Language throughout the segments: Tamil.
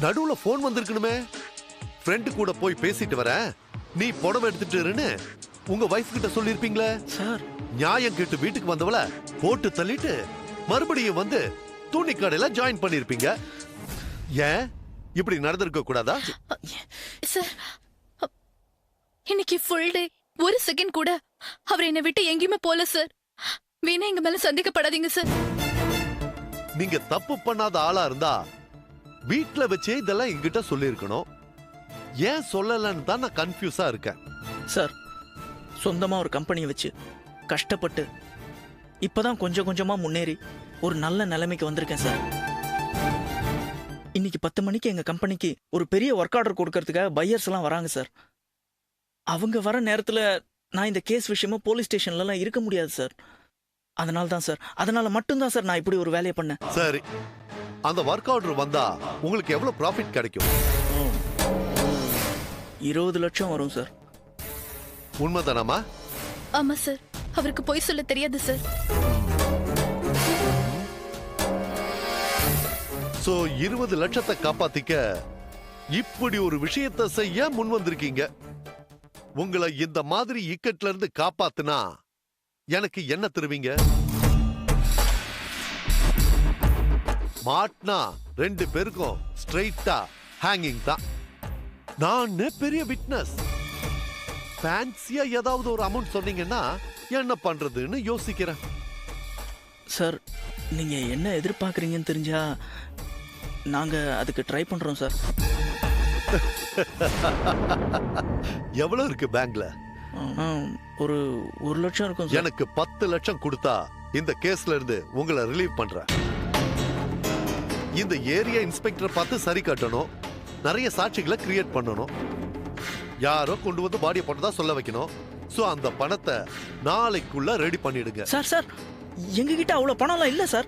நடுவுல போன் வந்திருக்கணுமே. ஃப்ரெண்டு கூட போய் பேசிட்டு வரேன், நீ புடவை எடுத்துட்டு இருன்னு உங்க வைஃப் கிட்ட சொல்லிருப்பீங்களே சார். நியாயம் கேட்டு வீட்டுக்கு வந்தவள போட்டு தள்ளிட்டு மறுபடியும் வந்து துணி கடையில ஜாயின் பண்ணிருப்பீங்க. ஏன் இப்படி நடந்திருக்க கூடாதா? சார், இன்னைக்கு ஃபுல் டே ஒரு செகண்ட் கூட அவர் என்னை விட்டு எங்கேயுமே போல சார். வீணா எங்க மேல சந்தேகப்படாதீங்க சார். நீங்க தப்பு பண்ணாத ஆளா இருந்தா வீட்ல வச்சே இதெல்லாம் என்கிட்ட சொல்லிருக்கணும். ஏன் சொல்லலன்னு தான் நான் கன்ஃபியூஸா இருக்கேன். சார், சொந்தமா ஒரு கம்பெனியை வச்சு கஷ்டப்பட்டு இப்பதான் கொஞ்சம் கொஞ்சமா முன்னேறி ஒரு நல்ல நிலைமைக்கு வந்திருக்கேன் சார். இன்னைக்கு 10 மணிக்கு எங்க கம்பெனிக்கு ஒரு பெரிய ஒர்க் ஆர்டர் கொடுக்கறதுக்காக பையர்ஸ் எல்லாம் வராங்க சார். அவங்க வர நேரத்துல நான் இந்த கேஸ் விஷயமா போலீஸ் ஸ்டேஷன்ல எல்லாம் இருக்க முடியாது சார். அதனால தான் சார், அதனால மட்டும்தான் சார் நான் இப்படி ஒரு வேலையை பண்ணேன். சரி, அந்த ஒர்க் ஆர்டர் வந்தா உங்களுக்கு எவ்வளவு ப்ராஃபிட் கிடைக்கும்? 20 லட்சம் வரும் சார். உண்மைதானாமா? ஆமா சார், அவருக்கு பொய் சொல்ல தெரியாது சார். சோ 20 லட்சத்தை காப்பாத்திக்க இப்படி ஒரு விஷயத்தை செய்ய முன் வந்திருக்கீங்க. உங்களை இந்த மாதிரி இக்கட்ல இருந்து காப்பாத்துனா எனக்கு என்ன தருவீங்க? மாட்னா 2 பேருக்கும் ஸ்ட்ரைட்டா ஹேங்கிங் தான். நான் பெரிய விட்னஸ். ஃபேன்சியா ஏதாவது ஒரு அமௌண்ட் சொன்னீங்கன்னா என்ன பண்றதுன்னு யோசிக்கிறேன். சார், நீங்க என்ன எதிர்பார்க்குறீங்கன்னு தெரிஞ்சா நாங்க அதுக்கு ட்ரை பண்றோம் சார். எவ்வளவு இருக்கு பேங்க்ல? ஒரு 1 லட்சம் இருக்கும் சார். எனக்கு 10 லட்சம் கொடுத்தா இந்த கேஸ்ல இருந்து உங்களை ரிலீவ் பண்றேன். இந்த ஏரியா இன்ஸ்பெக்டர் பார்த்து சரி கட்டணும், நிறைய சாட்சிகளை கிரியேட் பண்ணணும், யாரோ கொண்டு வந்து பாடியை போட்டதா சொல்ல வைக்கணும். சோ அந்த பணத்தை நாளைக்குள்ள ரெடி பண்ணிடுங்க. சார் சார், எங்க கிட்ட அவ்வளவு பணம்லாம் இல்ல சார்.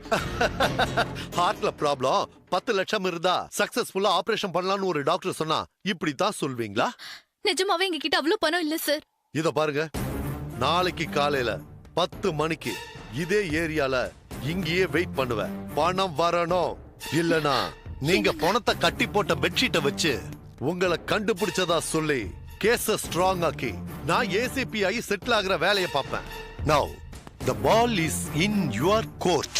ஹார்ட்ல ப்ராப்ளம், 10 லட்சம் இருந்தா சக்சஸ்ஃபுல்லா ஆபரேஷன் பண்ணலாம்னு ஒரு டாக்டர் சொன்னா இப்படித்தான் சொல்வீங்களா? நிஜமாவே எங்க கிட்ட அவ்வளவு பணம் இல்ல சார். இத பாருங்க, நாளைக்கு காலையில 10 மணிக்கு இதே ஏரியால இங்கேயே வெயிட் பண்ணுவேன். பணம் வரணும், இல்லனா நீங்க பணத்தை கட்டி போட்ட பெட்ஷீட்டை வச்சு உங்களை கண்டுபிடிச்சதா சொல்லி கேஸ ஸ்ட்ராங் ஆக்கி நான் ஏசிபி ஆகி செட்டில் ஆகிற வேலையை பார்ப்பேன். Now the ball is in your court.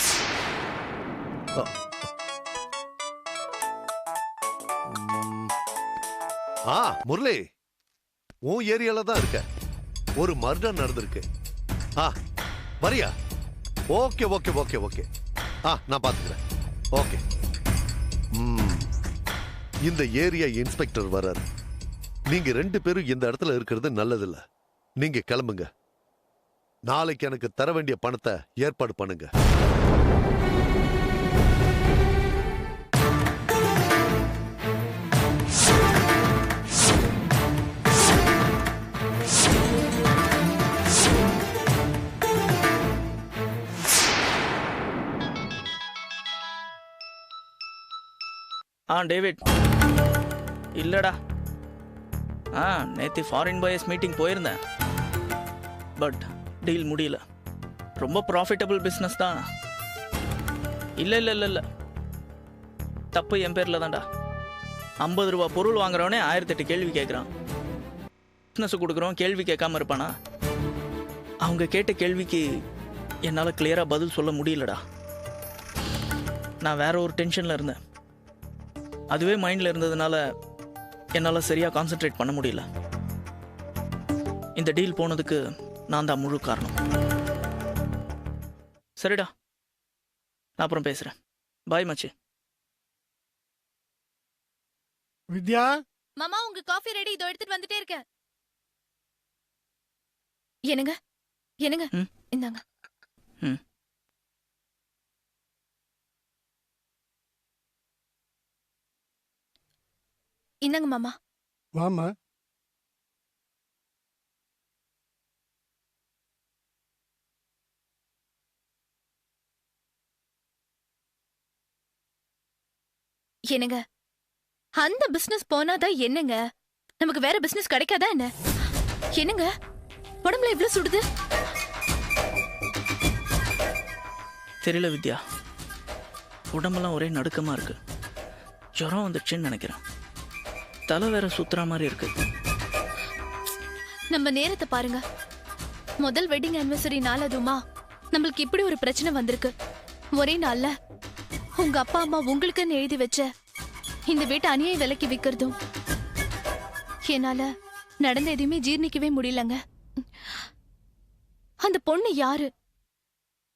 Murali, உன் ஏரியால தான் இருக்க. ஒரு மர்டர் நடந்திருக்கு. வரியா? Okay okay okay okay. நான் பாத்துக்கிறேன். ஓகே. இந்த ஏரியா இன்ஸ்பெக்டர் வராரு. நீங்க 2 பேரும் இந்த இடத்துல இருக்கிறது நல்லதில்ல. நீங்க கிளம்புங்க. நாளைக்கு எனக்கு தர வேண்டிய பணத்தை ஏற்பாடு பண்ணுங்க. டேவிட். இல்லடா, நேற்று ஃபாரின் பாய்ஸ் மீட்டிங் போயிருந்தேன். பட் டீல் முடியல. ரொம்ப ப்ராஃபிட்டபிள் பிஸ்னஸ் தான். இல்லை இல்லை இல்லை இல்லை, தப்பு என் பேரில் தான்டா. 50 ரூபா பொருள் வாங்குறவனே 1008 கேள்வி கேட்குறான். பிஸ்னஸ் கொடுக்குறோம், கேள்வி கேட்காம இருப்பானா? அவங்க கேட்ட கேள்விக்கு என்னால் கிளியராக பதில் சொல்ல முடியலடா. நான் வேற ஒரு டென்ஷனில் இருந்தேன். அதுவே மைண்டில் இருந்ததுனால என்னால் சரியாக கான்சென்ட்ரேட் பண்ண முடியல. இந்த டீல் போனதுக்கு நான் தான் முழு காரணம். சரிடா, நான் அப்புறம் பேசுகிறேன். பாய் மச்சி. வித்யா, மாமா உங்க காஃபி ரெடி, இதோ எடுத்துட்டு வந்துட்டே இருக்கேன். என்னங்க என்னங்க, இந்தாங்க. இந்தாங்க மாமா. வாமா. என்னங்க, அந்த பிசினஸ் போனாதான் என்னங்க, நமக்கு வேற பிசினஸ் கிடைக்காதா என்ன? என்னங்க உடம்புல இவ்வளவு சுடுது? தெரியல வித்யா, உடம்பெல்லாம் ஒரே நடுக்கமா இருக்கு. ஜுரம் வந்துடுச்சுன்னு நினைக்கிறேன். தலை வேற சுத்துற மாதிரி இருக்கு. நம்ம நேரத்தை பாருங்க. முதல் வெட்டிங் ஆனிவர்சரி நாள் அதுமா நம்மளுக்கு இப்படி ஒரு பிரச்சனை வந்திருக்கு. ஒரே நாள்ல உங்க அப்பா அம்மா உங்களுக்குன்னு எழுதி வச்ச இந்த வீட்டை அநியாய விலைக்கு விற்கிறதும் என்னால நடந்த எதையுமே ஜீர்ணிக்கவே முடியலங்க. அந்த பொண்ணு யாரு?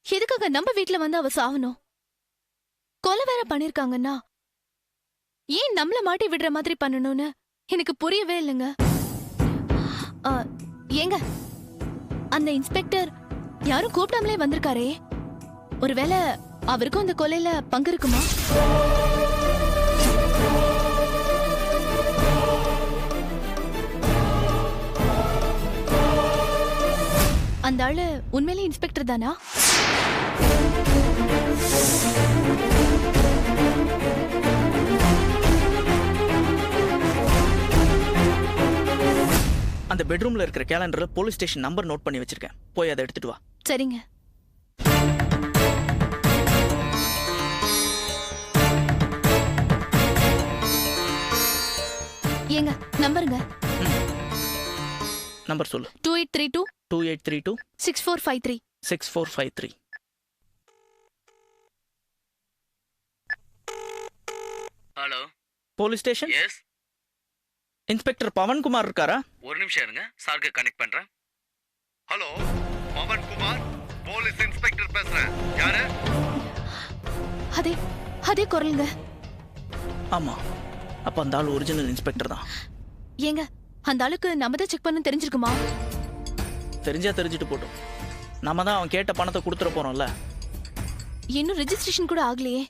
எதுக்காக நம்ம வீட்டுல வந்து அவ சாவணும்? கொலை வேற பண்ணிருக்காங்கன்னா ஏன் நம்மள மாட்டி விடுற மாதிரி பண்ணணும்னு எனக்கு புரியவே இல்லைங்க. ஏங்க, அந்த இன்ஸ்பெக்டர் யாரும் கூப்பிடாமலே வந்திருக்காரே, ஒருவேளை அவருக்கும் அந்த கொலையில பங்கு இருக்குமா? அந்த ஆளு உண்மையிலே இன்ஸ்பெக்டர் தானா? அந்த பெட்ரூம்ல இருக்கிற கேலண்டர்ல போலீஸ் ஸ்டேஷன் நம்பர் நோட் பண்ணி வச்சிருக்கேன். போய் அதை எடுத்துட்டு வா. சரிங்க. ஏங்க, நம்பருங்க. நம்பர் சொல்லு. 2832 2832 6453 6453. Hello, police station. Yes. Inspector Pavankumar இருக்காரா? ஒரு நிமிஷம் இருங்க, சாருக்கு கனெக்ட் பண்றேன். Hello, Pavan Kumar, police inspector பேசுறேன். யாரு? அதே அதே குரலுங்க. ஆமா, அப்ப அந்த ஆள் ஒரிஜினல் இன்ஸ்பெக்டர் தான். ஏங்க, அந்த ஆளுக்கு நம்ம தான் செக் பண்ண தெரிஞ்சிருக்குமா? தெரிஞ்சா தெரிஞ்சுட்டு போட்டோம். நம்ம தான் அவன் கேட்ட பணத்தை கொடுத்துட போறோம்ல. இன்னும் ரெஜிஸ்ட்ரேஷன் கூட ஆகலையே.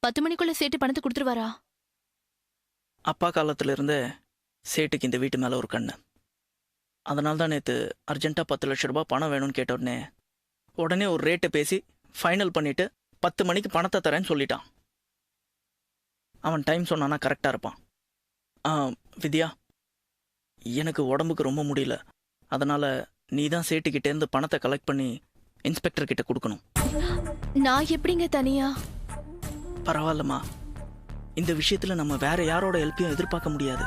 10 மணிக்குள்ள சேட்டு பணத்தை கொடுத்துருவாரா? அப்பா காலத்துல இருந்தே சேட்டுக்கு இந்த வீட்டு மேல ஒரு கண்ணு. அதனால தான் நேற்று அர்ஜென்ட்டாக 10 லட்சம் ரூபாய் பணம் வேணும்னு கேட்ட உடனே ஒரு ரேட்டை பேசி ஃபைனல் பண்ணிட்டு 10 மணிக்கு பணத்தை தரேன்னு சொல்லிட்டான். அவன் டைம் சொன்னானா கரெக்டாக இருப்பான். வித்யா, எனக்கு உடம்புக்கு ரொம்ப முடியல. அதனால நீ தான் சேட்டுக்கிட்டேருந்து பணத்தை கலெக்ட் பண்ணி இன்ஸ்பெக்டர் கிட்ட கொடுக்கணும். நான் எப்படிங்க தனியா? பரவாயில்லம்மா, இந்த விஷயத்துல நம்ம வேற யாரோட ஹெல்ப்பையும் எதிர்பார்க்க முடியாது.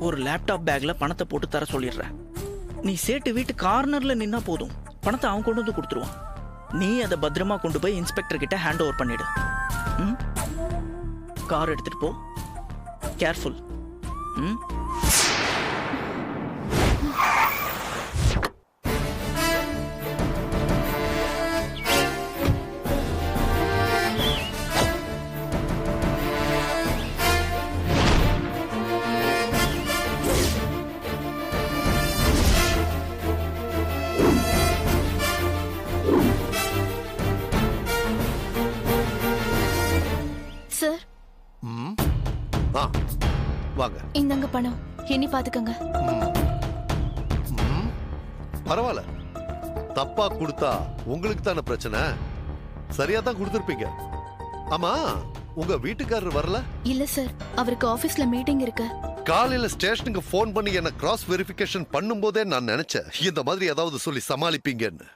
ஒரு லேப்டாப் பேக்ல பணத்தை போட்டு தர சொல்லிடுறேன். நீ சேட்டு வீட்டு கார்னர்ல நின்னா போதும், பணத்தை அவன் கொண்டு வந்து கொடுத்துருவான். நீ அதை பத்திரமா கொண்டு போய் இன்ஸ்பெக்டர் கிட்ட ஹேண்ட் ஓவர் பண்ணிடு. கார் எடுத்துட்டு போ. கேர்ஃபுல். சார், வாங்க. இந்தங்க பணம், எண்ணி பாத்துக்கங்க. பரவாயில்ல, தப்பா கொடுத்தா உங்களுக்கு தானே பிரச்சனை. சரியா தான் கொடுத்துருப்பீங்க. ஆமா, உங்க வீட்டுக்காரர் வரல? இல்ல சார், அவருக்கு ஆபீஸ்ல மீட்டிங் இருக்கு. காலையில ஸ்டேஷனுக்கு போன் பண்ணி என்ன கிராஸ் வெரிஃபிகேஷன் பண்ணும்போதே நான் நினைச்சேன் இந்த மாதிரி ஏதாவது சொல்லி சமாளிப்பீங்கன்னு.